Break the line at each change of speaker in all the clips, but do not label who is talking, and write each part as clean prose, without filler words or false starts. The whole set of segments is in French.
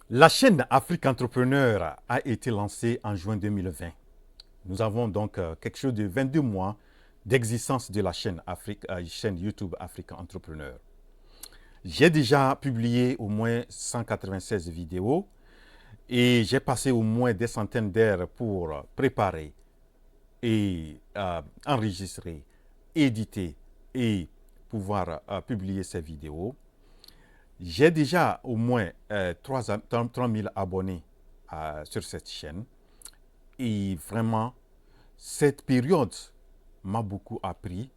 La chaîne Afrique Entrepreneur a été lancée en juin 2020. Nous avons donc quelque chose de 22 mois d'existence de la chaîne YouTube Afrique Entrepreneur. J'ai déjà publié au moins 196 vidéos et j'ai passé au moins des centaines d'heures pour préparer et enregistrer, éditer et pouvoir publier ces vidéos. J'ai déjà au moins 3000 abonnés sur cette chaîne. Et vraiment, cette période m'a beaucoup appris.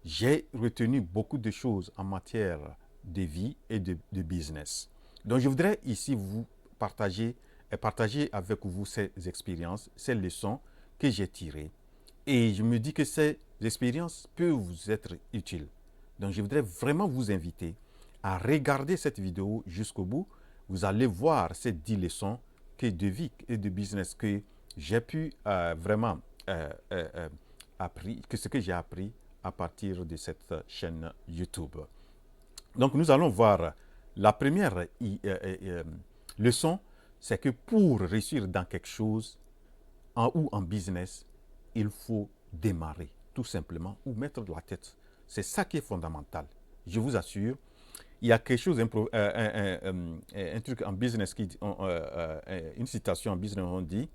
J'ai retenu beaucoup de choses en matière de vie et de business. Donc, je voudrais ici vous partager avec vous ces expériences, ces leçons que j'ai tirées. Et je me dis que ces expériences peuvent vous être utiles. Donc, je voudrais vraiment vous inviter à regarder cette vidéo jusqu'au bout. Vous allez voir ces 10 leçons de vie et de business que j'ai pu vraiment appris, que ce que j'ai appris à partir de cette chaîne YouTube. Donc, nous allons voir la première leçon, c'est que pour réussir dans quelque chose ou en business, il faut démarrer, tout simplement, ou mettre de la tête. C'est ça qui est fondamental. Je vous assure, il y a quelque chose, un truc en business, une citation en business, on dit,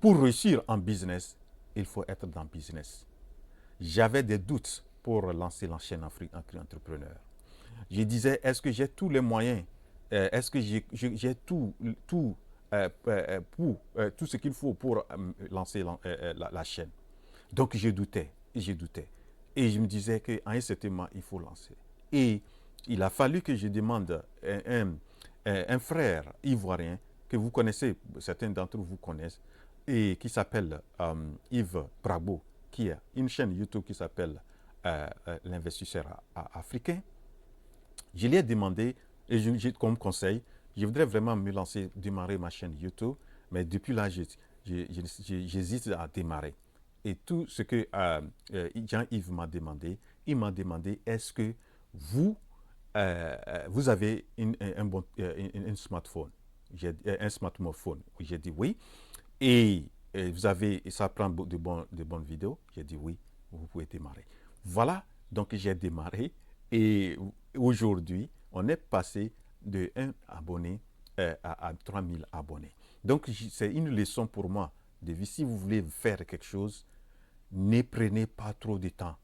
pour réussir en business, il faut être dans le business. J'avais des doutes pour lancer la chaîne Afrique Entrepreneur. Je disais, est-ce que j'ai tous les moyens? Est-ce que j'ai tout ce qu'il faut pour lancer la chaîne? Donc je doutais, et je doutais. Et je me disais qu'à un certain moment, il faut lancer. Et il a fallu que je demande un frère ivoirien que vous connaissez, certains d'entre vous connaissent, et qui s'appelle Yves Brabo, qui a une chaîne YouTube qui s'appelle l'investisseur africain. Je lui ai demandé, et comme conseil, je voudrais vraiment me lancer, démarrer ma chaîne YouTube, mais depuis là, j'hésite à démarrer. Et tout ce que Jean-Yves m'a demandé, il m'a demandé, est-ce que vous, vous avez un smartphone? Un smartphone. J'ai dit oui. Et vous avez, ça prend de bonnes vidéos? J'ai dit oui, vous pouvez démarrer. Voilà, donc j'ai démarré. Et aujourd'hui, on est passé de 1 abonné à 3000 abonnés. Donc c'est une leçon pour moi de vie. Si vous voulez faire quelque chose, ne prenez pas trop de temps.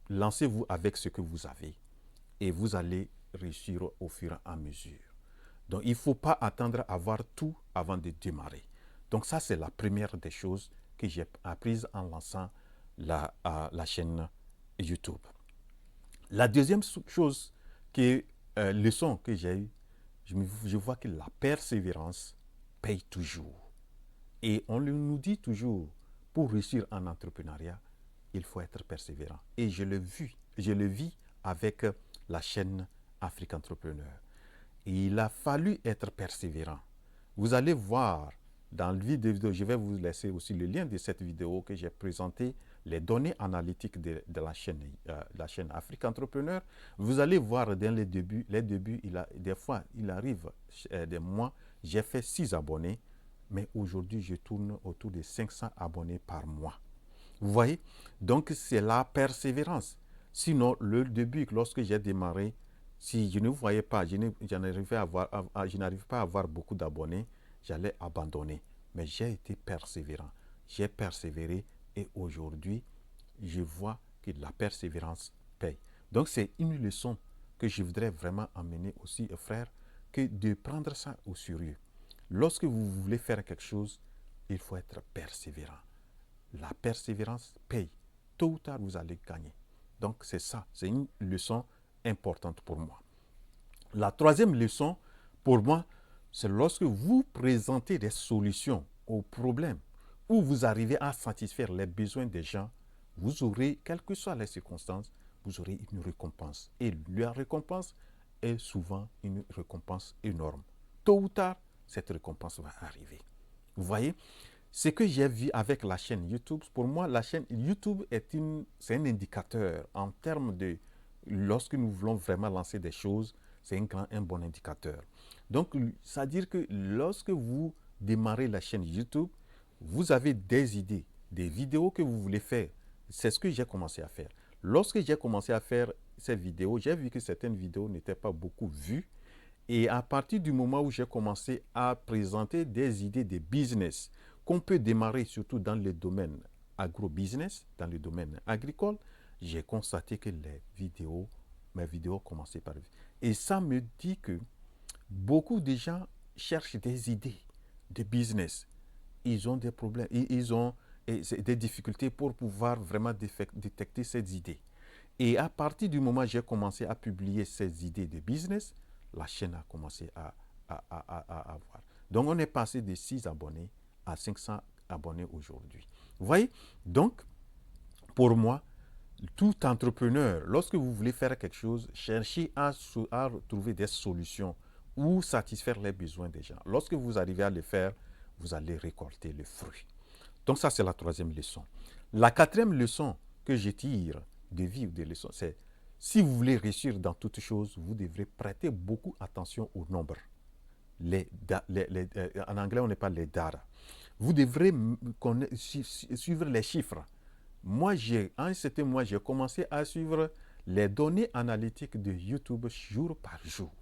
Lancez-vous avec ce que vous avez et vous allez réussir au fur et à mesure. Donc il ne faut pas attendre à avoir tout avant de démarrer. Donc ça, c'est la première des choses que j'ai apprises en lançant la chaîne YouTube. La deuxième chose, leçon que j'ai eue, je vois que la persévérance paye toujours. Et on nous dit toujours, pour réussir en entrepreneuriat, il faut être persévérant. Et je le vis avec la chaîne Afrique Entrepreneur. Et il a fallu être persévérant. Vous allez voir dans le vidéo, je vais vous laisser aussi le lien de cette vidéo que j'ai présenté, les données analytiques de la chaîne Afrique Entrepreneur. Vous allez voir dans les débuts, des fois, il arrive des mois, j'ai fait 6 abonnés, mais aujourd'hui, je tourne autour de 500 abonnés par mois. Vous voyez? Donc, c'est la persévérance. Sinon, le début, lorsque j'ai démarré, si je ne voyais pas, je n'arrive pas à avoir beaucoup d'abonnés, j'allais abandonner. Mais j'ai été persévérant. J'ai persévéré et aujourd'hui, je vois que la persévérance paye. Donc, c'est une leçon que je voudrais vraiment amener aussi, frère, que de prendre ça au sérieux. Lorsque vous voulez faire quelque chose, il faut être persévérant. La persévérance paye. Tôt ou tard, vous allez gagner. Donc, c'est ça. C'est une leçon importante pour moi. La troisième leçon, pour moi, c'est lorsque vous présentez des solutions aux problèmes où vous arrivez à satisfaire les besoins des gens, vous aurez, quelles que soient les circonstances, vous aurez une récompense. Et la récompense est souvent une récompense énorme. Tôt ou tard, cette récompense va arriver. Vous voyez? Ce que j'ai vu avec la chaîne YouTube, pour moi, la chaîne YouTube c'est un indicateur en termes de, lorsque nous voulons vraiment lancer des choses, c'est un bon indicateur. Donc, c'est-à-dire que lorsque vous démarrez la chaîne YouTube, vous avez des idées, des vidéos que vous voulez faire. C'est ce que j'ai commencé à faire. Lorsque j'ai commencé à faire ces vidéos, j'ai vu que certaines vidéos n'étaient pas beaucoup vues. Et à partir du moment où j'ai commencé à présenter des idées de business qu'on peut démarrer surtout dans le domaine agro-business, dans le domaine agricole, j'ai constaté que mes vidéos commençaient par... Et ça me dit que beaucoup de gens cherchent des idées de business. Ils ont des problèmes, ils ont des difficultés pour pouvoir vraiment détecter ces idées. Et à partir du moment où j'ai commencé à publier ces idées de business, la chaîne a commencé à avoir. Donc, on est passé de 6 abonnés à 500 abonnés aujourd'hui. Vous voyez? Donc, pour moi, tout entrepreneur, lorsque vous voulez faire quelque chose, cherchez à trouver des solutions ou satisfaire les besoins des gens. Lorsque vous arrivez à le faire, vous allez récolter le fruit. Donc ça, c'est la troisième leçon. La quatrième leçon que je tire de vie ou des leçons, c'est si vous voulez réussir dans toute chose, vous devrez prêter beaucoup attention au nombre. En anglais, on n'est pas les data. Vous devrez suivre les chiffres. Moi, en un certain mois, j'ai commencé à suivre les données analytiques de YouTube jour par jour.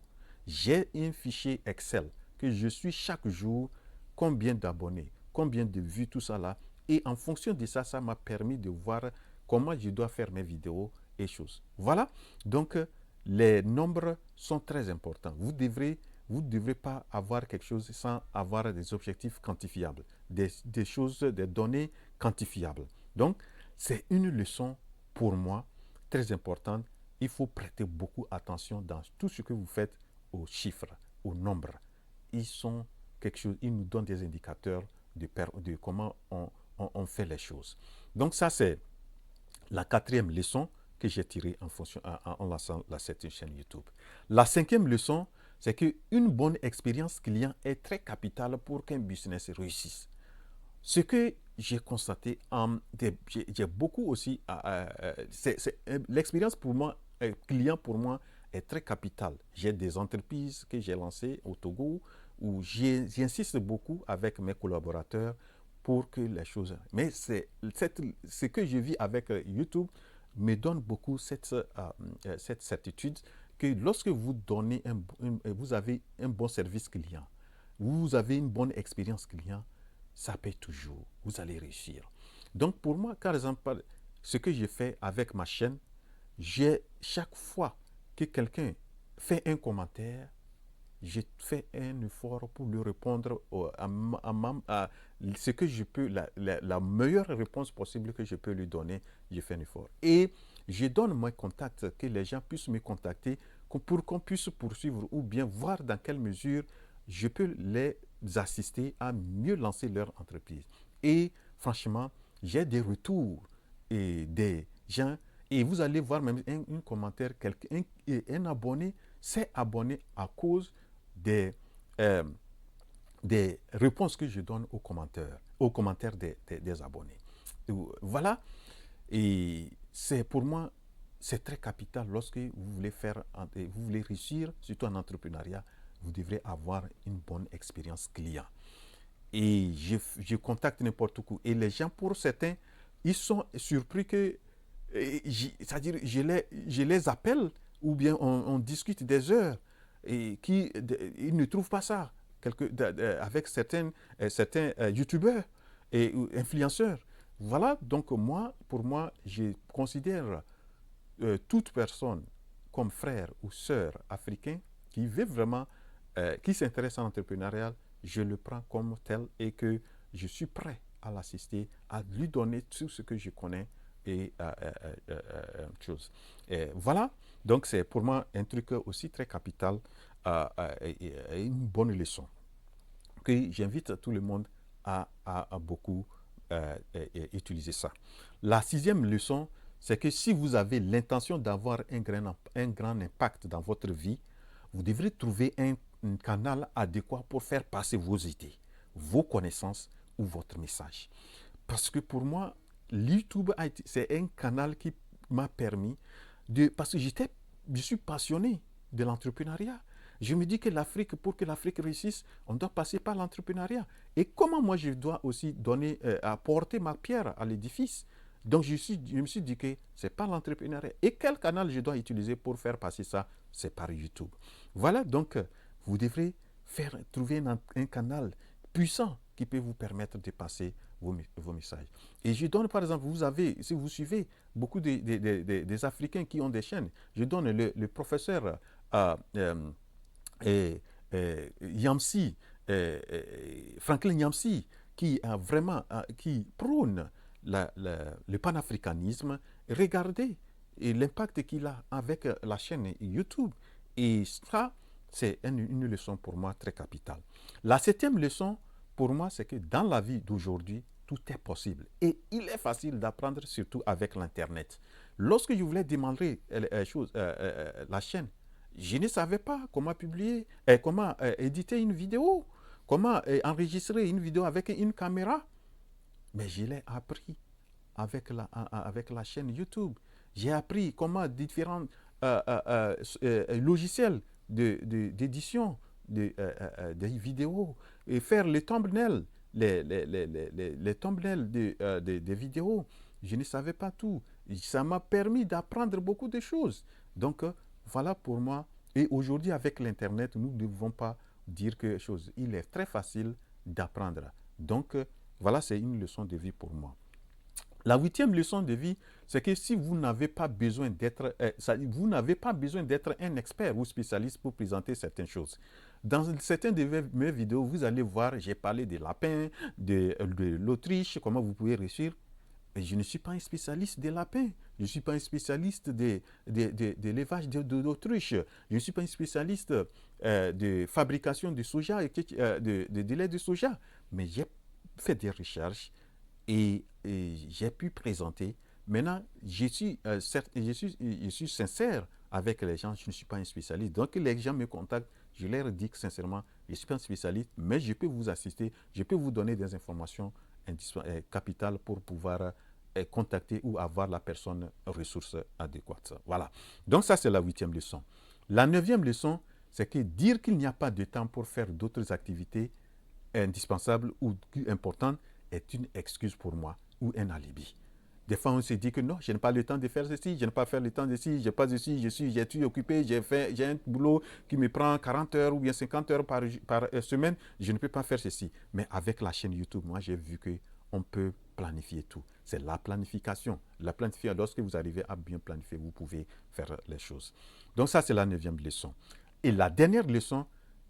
J'ai un fichier Excel que je suis chaque jour, combien d'abonnés, combien de vues, tout ça là. Et en fonction de ça, ça m'a permis de voir comment je dois faire mes vidéos et choses. Voilà. Donc, les nombres sont très importants. Vous ne devrez pas avoir quelque chose sans avoir des objectifs quantifiables, des choses, des données quantifiables. Donc, c'est une leçon pour moi très importante. Il faut prêter beaucoup attention dans tout ce que vous faites aux chiffres, aux nombres. Ils nous donnent des indicateurs de comment on fait les choses. Donc ça, c'est la quatrième leçon que j'ai tirée en lançant cette chaîne YouTube. La cinquième leçon, c'est qu'une bonne expérience client est très capitale pour qu'un business réussisse. Ce que j'ai constaté, j'ai beaucoup aussi, l'expérience pour moi, client pour moi est très capitale. J'ai des entreprises que j'ai lancées au Togo où j'insiste beaucoup avec mes collaborateurs pour que les choses... Mais ce que je vis avec YouTube me donne beaucoup cette certitude que lorsque vous vous avez un bon service client, vous avez une bonne expérience client, ça paye toujours. Vous allez réussir. Donc, pour moi, par exemple, ce que je fais avec ma chaîne, chaque fois que quelqu'un fait un commentaire, je fais un effort pour lui répondre à ce que je peux, la meilleure réponse possible que je peux lui donner, je fais un effort. Et je donne mon contact, que les gens puissent me contacter pour qu'on puisse poursuivre ou bien voir dans quelle mesure je peux les assister à mieux lancer leur entreprise. Et franchement, j'ai des retours et des gens, et vous allez voir même un commentaire, un abonné s'est abonné à cause des réponses que je donne aux commentaires des abonnés. Voilà, et pour moi, c'est très capital lorsque vous voulez réussir, surtout en entrepreneuriat, vous devrez avoir une bonne expérience client. Et je contacte n'importe où. Et les gens, pour certains, ils sont surpris que, c'est-à-dire, je les appelle ou bien on discute des heures et ils ne trouvent pas ça avec certains youtubeurs et influenceurs. Voilà, donc pour moi, je considère toute personne comme frère ou sœur africain qui veut vraiment, qui s'intéresse à l'entrepreneuriat, je le prends comme tel et que je suis prêt à l'assister, à lui donner tout ce que je connais et chose. Et voilà, donc c'est pour moi un truc aussi très capital et une bonne leçon que j'invite tout le monde à beaucoup utiliser ça. La sixième leçon, c'est que si vous avez l'intention d'avoir un grand impact dans votre vie, vous devrez trouver un canal adéquat pour faire passer vos idées, vos connaissances ou votre message. Parce que pour moi, YouTube, c'est un canal qui m'a permis parce que je suis passionné de l'entrepreneuriat. Je me dis que l'Afrique, pour que l'Afrique réussisse, on doit passer par l'entrepreneuriat. Et comment moi je dois aussi donner, apporter ma pierre à l'édifice. Donc je me suis dit que c'est par l'entrepreneuriat. Et quel canal je dois utiliser pour faire passer ça? C'est par YouTube. Voilà, donc vous devrez trouver un canal puissant qui peut vous permettre de passer vos messages. Et je donne par exemple, si vous suivez beaucoup des Africains qui ont des chaînes, je donne le professeur Yamsi, Franklin Yamsi, qui a vraiment, qui prône le panafricanisme. Regardez l'impact qu'il a avec la chaîne YouTube. Et ça, c'est une leçon pour moi très capitale. La septième leçon, pour moi, c'est que dans la vie d'aujourd'hui, tout est possible. Et il est facile d'apprendre, surtout avec l'Internet. Lorsque je voulais démarrer la chaîne, je ne savais pas comment publier, comment éditer une vidéo, comment enregistrer une vidéo avec une caméra. Mais je l'ai appris avec la chaîne YouTube. J'ai appris comment différents logiciels d'édition des vidéos et faire les thumbnails, les thumbnails des vidéos. Je ne savais pas tout. Ça m'a permis d'apprendre beaucoup de choses. Donc, voilà pour moi. Et aujourd'hui, avec l'Internet, nous ne devons pas dire quelque chose. Il est très facile d'apprendre. Donc, voilà, c'est une leçon de vie pour moi. La huitième leçon de vie, c'est que si vous n'avez pas besoin d'être, un expert ou spécialiste pour présenter certaines choses. Dans certaines de mes vidéos, vous allez voir, j'ai parlé des lapins, de l'Autriche, comment vous pouvez réussir. Mais je ne suis pas un spécialiste des lapins. Je ne suis pas un spécialiste de l'élevage d'Autriche. Je ne suis pas un spécialiste de fabrication de soja, de lait de soja. Mais j'ai fait des recherches et j'ai pu présenter. Maintenant, je suis sincère avec les gens, je ne suis pas un spécialiste. Donc, les gens me contactent, je leur dis que sincèrement, je ne suis pas un spécialiste, mais je peux vous assister, je peux vous donner des informations capitales pour pouvoir contacter ou avoir la personne ressource adéquate. Voilà. Donc, ça, c'est la huitième leçon. La neuvième leçon, c'est que dire qu'il n'y a pas de temps pour faire d'autres activités indispensables ou importantes est une excuse pour moi ou un alibi. Des fois, on se dit que non, je n'ai pas le temps de faire ceci, je n'ai pas fait le temps de ceci, je n'ai pas ceci, j'ai tout occupé, j'ai un boulot qui me prend 40 heures ou bien 50 heures par semaine, je ne peux pas faire ceci. Mais avec la chaîne YouTube, moi, j'ai vu qu'on peut planifier tout. C'est la planification. La planification, lorsque vous arrivez à bien planifier, vous pouvez faire les choses. Donc ça, c'est la neuvième leçon. Et la dernière leçon,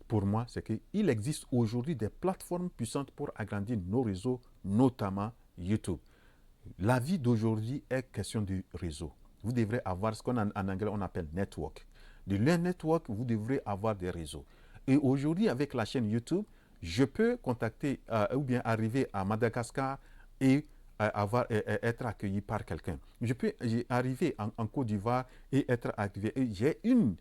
pour moi, c'est qu'il existe aujourd'hui des plateformes puissantes pour agrandir nos réseaux, notamment YouTube. La vie d'aujourd'hui est question du réseau. Vous devrez avoir ce qu'en anglais on appelle network. De le network, vous devrez avoir des réseaux. Et aujourd'hui, avec la chaîne YouTube, je peux contacter ou bien arriver à Madagascar et être accueilli par quelqu'un. Je peux arriver en Côte d'Ivoire et être accueilli. J'ai une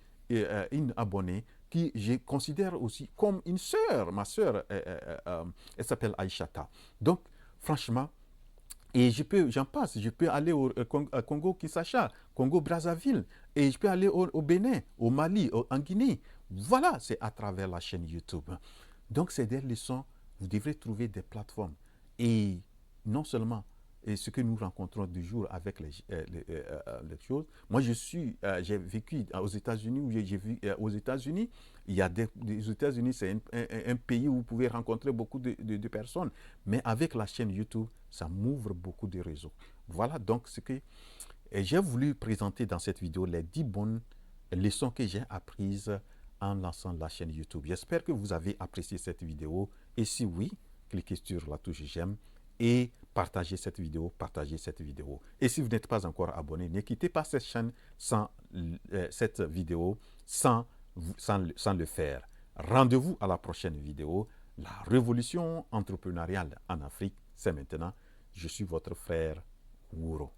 abonnée qui je considère aussi comme une sœur. Ma sœur, elle s'appelle Aïchata. Donc, franchement, et j'en passe, je peux aller au Congo-Kinshasa, Congo-Brazzaville, et je peux aller au Bénin, au Mali, en Guinée. Voilà, c'est à travers la chaîne YouTube. Donc, c'est des leçons, vous devrez trouver des plateformes. Et non seulement ce que nous rencontrons du jour avec les choses. Moi, j'ai vécu aux États-Unis, où j'ai vu aux États-Unis, il y a les États-Unis, c'est un pays où vous pouvez rencontrer beaucoup de personnes. Mais avec la chaîne YouTube, ça m'ouvre beaucoup de réseaux. Voilà donc ce que j'ai voulu présenter dans cette vidéo, les 10 bonnes leçons que j'ai apprises en lançant la chaîne YouTube. J'espère que vous avez apprécié cette vidéo. Et si oui, cliquez sur la touche j'aime et partagez cette vidéo, Et si vous n'êtes pas encore abonné, ne quittez pas cette chaîne cette vidéo sans le faire. Rendez-vous à la prochaine vidéo. La révolution entrepreneuriale en Afrique, c'est maintenant. Je suis votre frère Wouro.